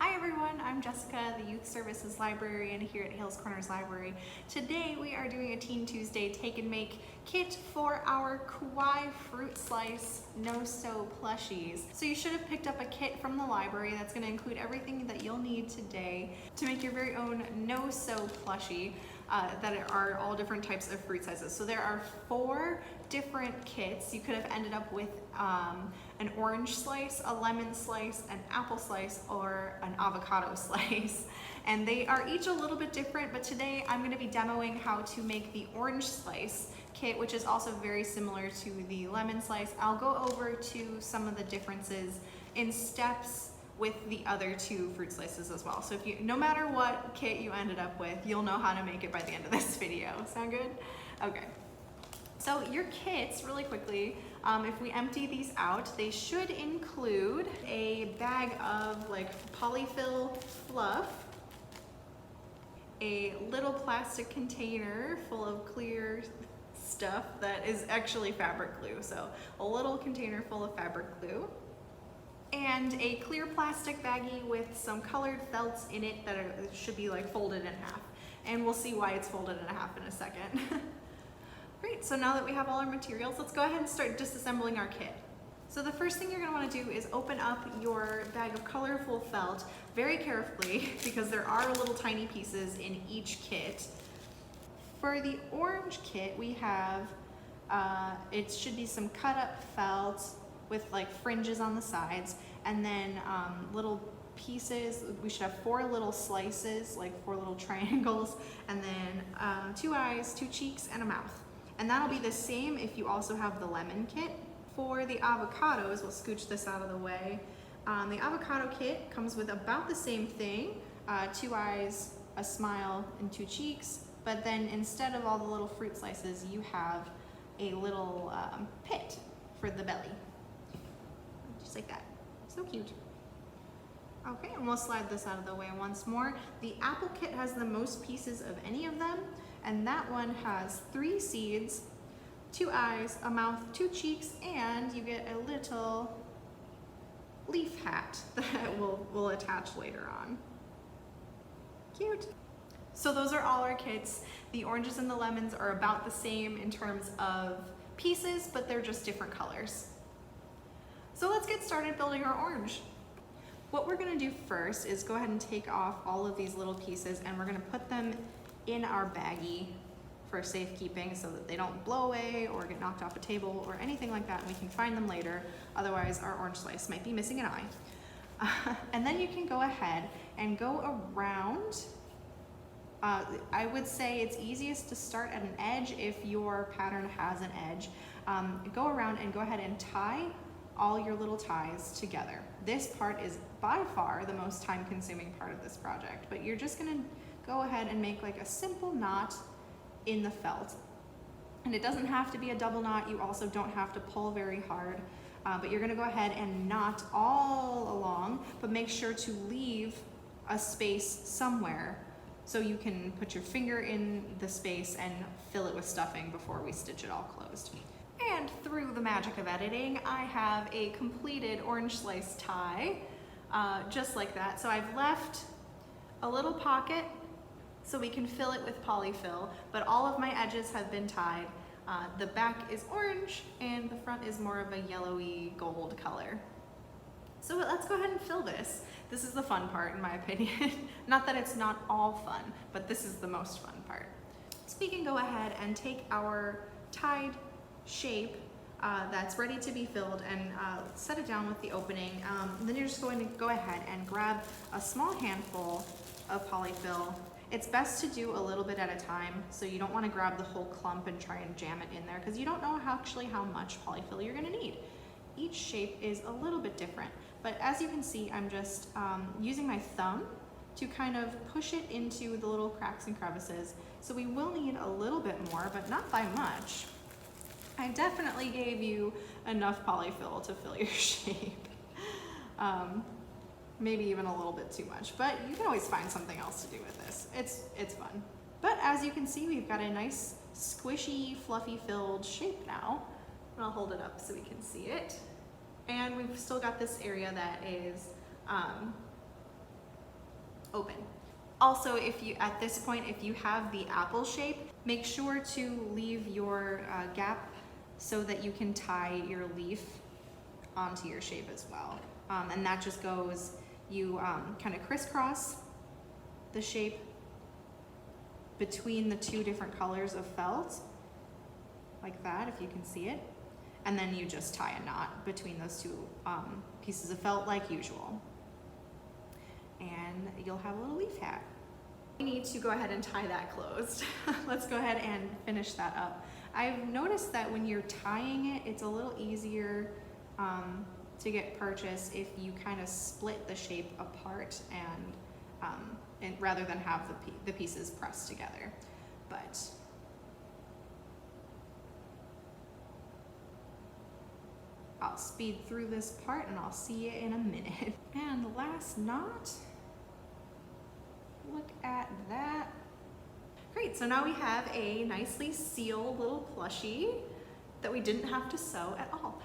Hi everyone, I'm Jessica, the Youth Services Librarian here at Hales Corners Library. Today we are doing a Teen Tuesday take and make kit for our Kawaii fruit slice no-sew plushies. So you should have picked up a kit from the library that's going to include everything that you'll need today to make your very own no-sew plushie that are all different types of fruit sizes. So there are 4 different kits. You could have ended up with an orange slice, a lemon slice, an apple slice, or an avocado slice. And they are each a little bit different, but today I'm going to be demoing how to make the orange slice kit, which is also very similar to the lemon slice. I'll go over to some of the differences in steps with the other 2 fruit slices as well. So if you, no matter what kit you ended up with, you'll know how to make it by the end of this video. Sound good? Okay. So your kits, really quickly, if we empty these out, they should include a bag of like polyfill fluff, a little plastic container full of clear stuff that is actually fabric glue. So a little container full of fabric glue, and a clear plastic baggie with some colored felts in it that should be like folded in half. And we'll see why it's folded in half in a second. Great, so now that we have all our materials, let's go ahead and start disassembling our kit. So the first thing you're going to want to do is open up your bag of colorful felt very carefully because there are little tiny pieces in each kit. For the orange kit, we have, it should be some cut up felt with like fringes on the sides, and then little pieces. We should have 4 little slices, like 4 little triangles, and then 2 eyes, 2 cheeks, and a mouth. And that'll be the same if you also have the lemon kit. For the avocados, we'll scooch this out of the way. The avocado kit comes with about the same thing, 2 eyes, a smile, and 2 cheeks, but then instead of all the little fruit slices, you have a little pit for the belly. Just like that. So cute. Okay, and we'll slide this out of the way once more. The apple kit has the most pieces of any of them, and that one has 3 seeds, 2 eyes, a mouth, 2 cheeks, and you get a little leaf hat that we'll attach later on. Cute. So those are all our kits. The oranges and the lemons are about the same in terms of pieces, but they're just different colors. So let's get started building our orange. What we're going to do first is go ahead and take off all of these little pieces, and we're going to put them in our baggie for safekeeping so that they don't blow away or get knocked off a table or anything like that, and we can find them later. Otherwise, our orange slice might be missing an eye. And then you can go ahead and go around. I would say it's easiest to start at an edge if your pattern has an edge. Go around and go ahead and tie all your little ties together. This part is by far the most time-consuming part of this project, but you're just gonna go ahead and make like a simple knot in the felt. And it doesn't have to be a double knot. You also don't have to pull very hard, but you're gonna go ahead and knot all along, but make sure to leave a space somewhere so you can put your finger in the space and fill it with stuffing before we stitch it all closed. And through the magic of editing, I have a completed orange slice tie, just like that. So I've left a little pocket so we can fill it with polyfill, but all of my edges have been tied. The back is orange and the front is more of a yellowy gold color. So let's go ahead and fill this. This is the fun part, in my opinion. Not that it's not all fun, but this is the most fun part. So we can go ahead and take our tied shape that's ready to be filled and set it down with the opening. Then you're just going to go ahead and grab a small handful of polyfill. It's best to do a little bit at a time, so you don't want to grab the whole clump and try and jam it in there because you don't know actually how much polyfill you're going to need. Each shape is a little bit different, but as you can see, I'm just using my thumb to kind of push it into the little cracks and crevices. So we will need a little bit more, but not by much. I definitely gave you enough polyfill to fill your shape. Maybe even a little bit too much, but you can always find something else to do with this. It's fun. But as you can see, we've got a nice squishy, fluffy filled shape now. And I'll hold it up so we can see it. And we've still got this area that is Also, if you, at this point, if you have the apple shape, make sure to leave your gap so that you can tie your leaf onto your shape as well. And that just goes, you kind of crisscross the shape between the two different colors of felt, like that, if you can see it. And then you just tie a knot between those two pieces of felt like usual. And you'll have a little leaf hat. We need to go ahead and tie that closed. Let's go ahead and finish that up. I've noticed that when you're tying it, it's a little easier to get purchase if you kind of split the shape apart and rather than have the pieces pressed together. But I'll speed through this part and I'll see you in a minute. And the last knot, look at that. Great, so now we have a nicely sealed little plushie that we didn't have to sew at all,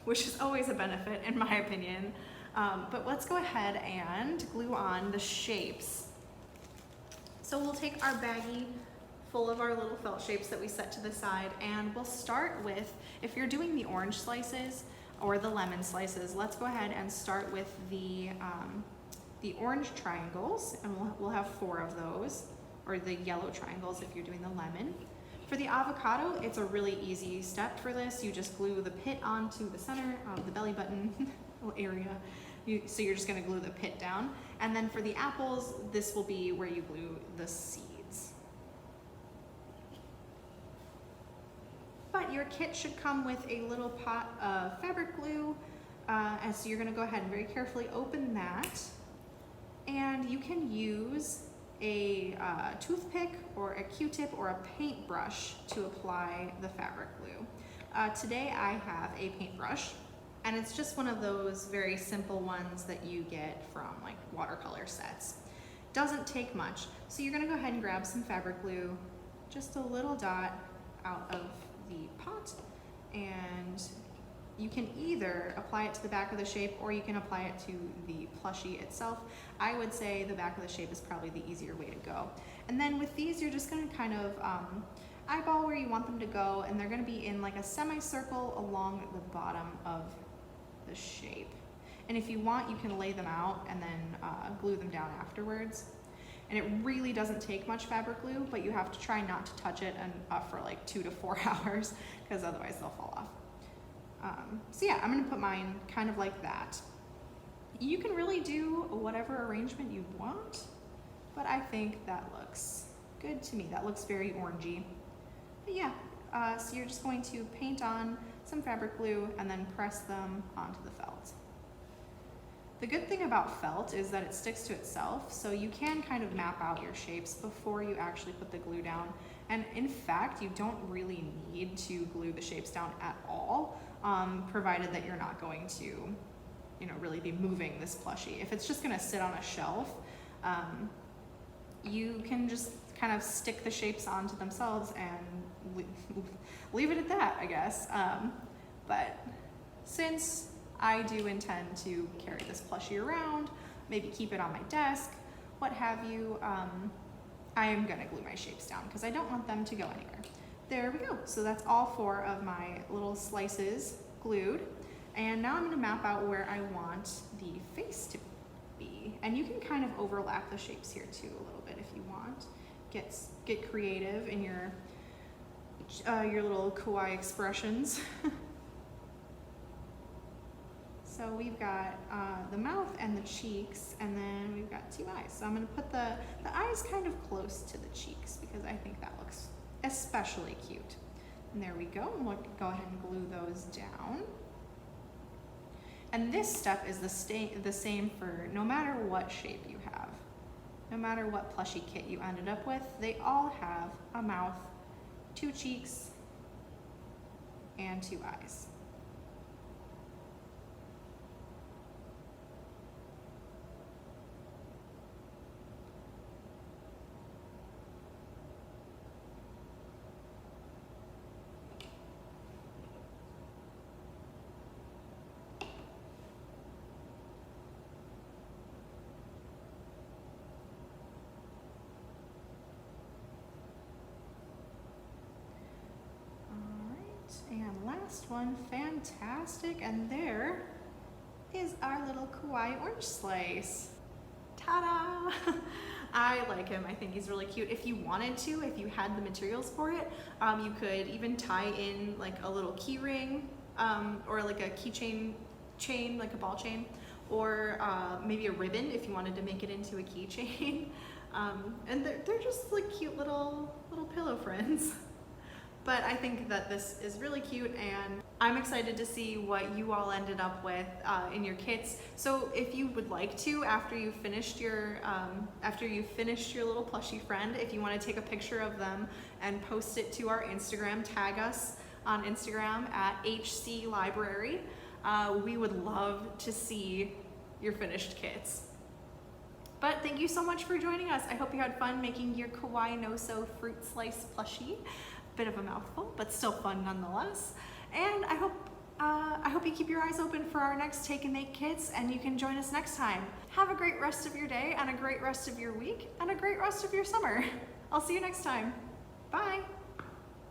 which is always a benefit in my opinion. But let's go ahead and glue on the shapes. So we'll take our baggie full of our little felt shapes that we set to the side, and we'll start with, if you're doing the orange slices or the lemon slices, let's go ahead and start with the orange triangles, and we'll have 4 of those, or the yellow triangles if you're doing the lemon. For the avocado, it's a really easy step for this. You just glue the pit onto the center of the belly button area. So you're just gonna glue the pit down. And then for the apples, this will be where you glue the seeds. But your kit should come with a little pot of fabric glue. And so you're gonna go ahead and very carefully open that. And you can use a toothpick or a Q-tip or a paintbrush to apply the fabric glue. Today I have a paintbrush, and it's just one of those very simple ones that you get from like watercolor sets. Doesn't take much. So you're gonna go ahead and grab some fabric glue, just a little dot out of the pot, and you can either apply it to the back of the shape or you can apply it to the plushie itself. I would say the back of the shape is probably the easier way to go. And then with these, you're just gonna kind of eyeball where you want them to go, and they're gonna be in like a semicircle along the bottom of the shape. And if you want, you can lay them out and then glue them down afterwards. And it really doesn't take much fabric glue, but you have to try not to touch it and for like 2 to 4 hours, because otherwise they'll fall off. So yeah, I'm gonna put mine kind of like that. You can really do whatever arrangement you want, but I think that looks good to me. That looks very orangey. But yeah, so you're just going to paint on some fabric glue and then press them onto the felt. The good thing about felt is that it sticks to itself, so you can kind of map out your shapes before you actually put the glue down. And in fact, you don't really need to glue the shapes down at all, provided that you're not going to, really be moving this plushie. If it's just gonna sit on a shelf, you can just kind of stick the shapes onto themselves and leave it at that, I guess. But since I do intend to carry this plushie around, maybe keep it on my desk, what have you, I am gonna glue my shapes down because I don't want them to go anywhere. There we go. So that's all 4 of my little slices glued. And now I'm gonna map out where I want the face to be. And you can kind of overlap the shapes here too a little bit if you want. Get creative in your little kawaii expressions. So we've got the mouth and the cheeks, and then we've got 2 eyes. So I'm gonna put the eyes kind of close to the cheeks because I think that looks especially cute. And there we go, and we'll go ahead and glue those down. And this step is the same for no matter what shape you have. No matter what plushie kit you ended up with, they all have a mouth, 2 cheeks, and 2 eyes. And last one, fantastic. And there is our little Kawaii orange slice. Ta-da! I like him. I think he's really cute. If you wanted to, if you had the materials for it, you could even tie in like a little key ring, or like a keychain chain, like a ball chain, or maybe a ribbon if you wanted to make it into a keychain. And they're just like cute little pillow friends. But I think that this is really cute, and I'm excited to see what you all ended up with in your kits. So if you would like to, after you've finished your little plushie friend, if you want to take a picture of them and post it to our Instagram, tag us on Instagram at HC Library. We would love to see your finished kits. But thank you so much for joining us. I hope you had fun making your Kawaii No So fruit slice plushie. Bit of a mouthful, but still fun nonetheless. And I hope you keep your eyes open for our next Take and Make kits, and you can join us next time. Have a great rest of your day, and a great rest of your week, and a great rest of your summer. I'll see you next time. Bye.